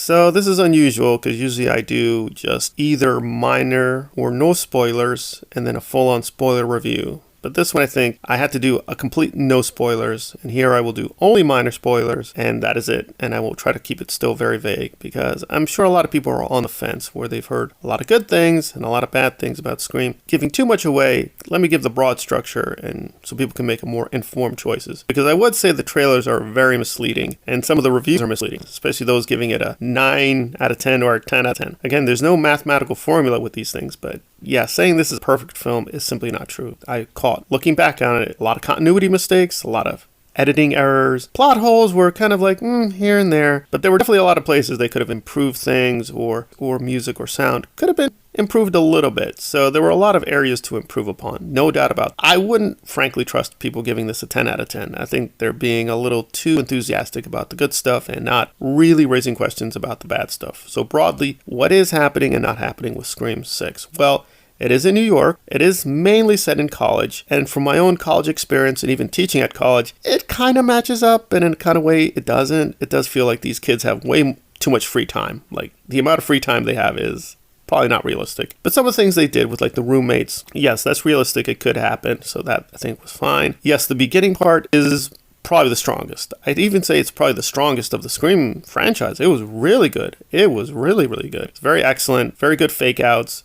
So this is unusual because usually I do just either minor or no spoilers and then a full-on spoiler review. But this one I think I had to do a complete no spoilers, and here I will do only minor spoilers, and that is it. And I will try to keep it still very vague because I'm sure a lot of people are on the fence where they've heard a lot of good things and a lot of bad things about Scream. Giving too much away, let me give the broad structure and so people can make a more informed choices. Because I would say the trailers are very misleading and some of the reviews are misleading, especially those giving it a 9 out of 10 or a 10 out of 10. Again, there's no mathematical formula with these things, but yeah, saying this is a perfect film is simply not true. I caught, looking back on it, a lot of continuity mistakes, a lot of editing errors. Plot holes were kind of like here and there, but there were definitely a lot of places they could have improved things, or music or sound could have been improved a little bit. So there were a lot of areas to improve upon, no doubt about it. I wouldn't frankly trust people giving this a 10 out of 10. I think they're being a little too enthusiastic about the good stuff and not really raising questions about the bad stuff. So broadly, what is happening and not happening with Scream 6? Well, it is in New York. It is mainly set in college. And from my own college experience and even teaching at college, it kind of matches up, and in a kind of way it doesn't. It does feel like these kids have way too much free time. Like the amount of free time they have is probably not realistic. But some of the things they did with like the roommates, yes, that's realistic. It could happen. So that I think was fine. Yes, the beginning part is probably the strongest. I'd even say it's probably the strongest of the Scream franchise. It was really good. It was really, really good. It's very excellent. Very good fake outs.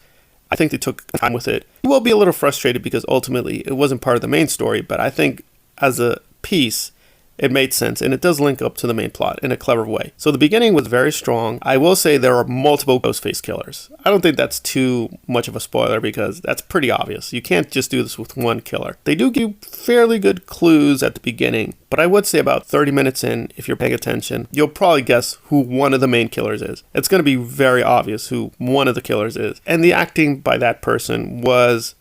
I think they took time with it. You will be a little frustrated because ultimately it wasn't part of the main story, but I think as a piece, it made sense, and it does link up to the main plot in a clever way. So the beginning was very strong. I will say there are multiple Ghostface killers. I don't think that's too much of a spoiler because that's pretty obvious. You can't just do this with one killer. They do give fairly good clues at the beginning, but I would say about 30 minutes in, if you're paying attention, you'll probably guess who one of the main killers is. It's going to be very obvious who one of the killers is. And the acting by that person was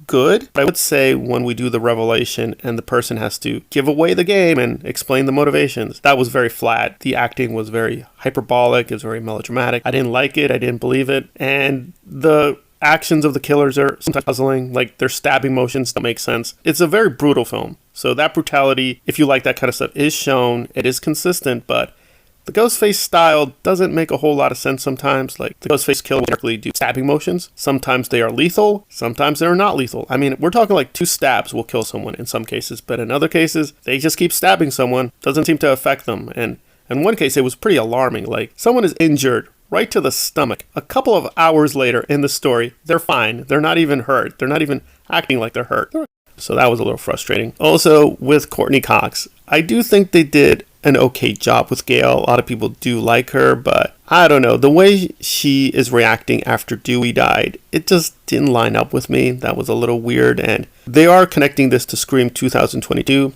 good. But I would say when we do the revelation and the person has to give away the game and explain the motivations, that was very flat. The acting was very hyperbolic. It was very melodramatic. I didn't like it. I didn't believe it. And the actions of the killers are sometimes puzzling. Like their stabbing motions don't make sense. It's a very brutal film. So that brutality, if you like that kind of stuff, is shown. It is consistent, but the Ghostface style doesn't make a whole lot of sense sometimes. Like the Ghostface kill will directly do stabbing motions. Sometimes they are lethal. Sometimes they're not lethal. I mean, we're talking like 2 stabs will kill someone in some cases, but in other cases, they just keep stabbing someone. Doesn't seem to affect them. And in one case, it was pretty alarming. Like someone is injured right to the stomach. A couple of hours later in the story, they're fine. They're not even hurt. They're not even acting like they're hurt. So that was a little frustrating. Also, with Courtney Cox, I do think they did an okay job with Gail. A lot of people do like her, but I don't know. The way she is reacting after Dewey died, it just didn't line up with me. That was a little weird, and they are connecting this to Scream 2022.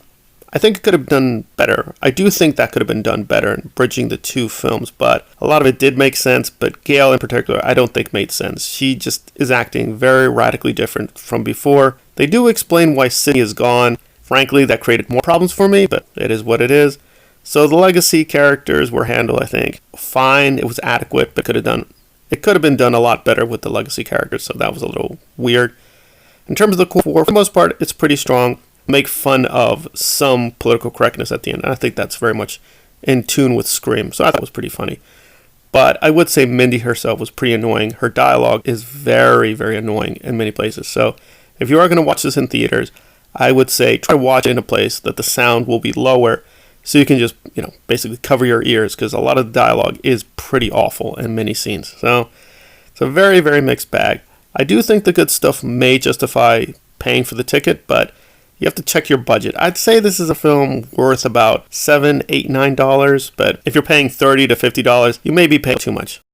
I think it could have done better. I do think that could have been done better in bridging the 2 films, but a lot of it did make sense, but Gail in particular, I don't think made sense. She just is acting very radically different from before. They do explain why Sydney is gone. Frankly, that created more problems for me, but it is what it is. So the legacy characters were handled, I think, fine. It was adequate, but it could have been done a lot better with the legacy characters, so that was a little weird. In terms of the core, for the most part, it's pretty strong. Make fun of some political correctness at the end, and I think that's very much in tune with Scream, so I thought it was pretty funny. But I would say Mindy herself was pretty annoying. Her dialogue is very, very annoying in many places. So if you are going to watch this in theaters, I would say try to watch it in a place that the sound will be lower so you can just, basically cover your ears because a lot of the dialogue is pretty awful in many scenes. So it's a very, very mixed bag. I do think the good stuff may justify paying for the ticket, but you have to check your budget. I'd say this is a film worth about $7, $8, $9, but if you're paying $30 to $50, you may be paying too much.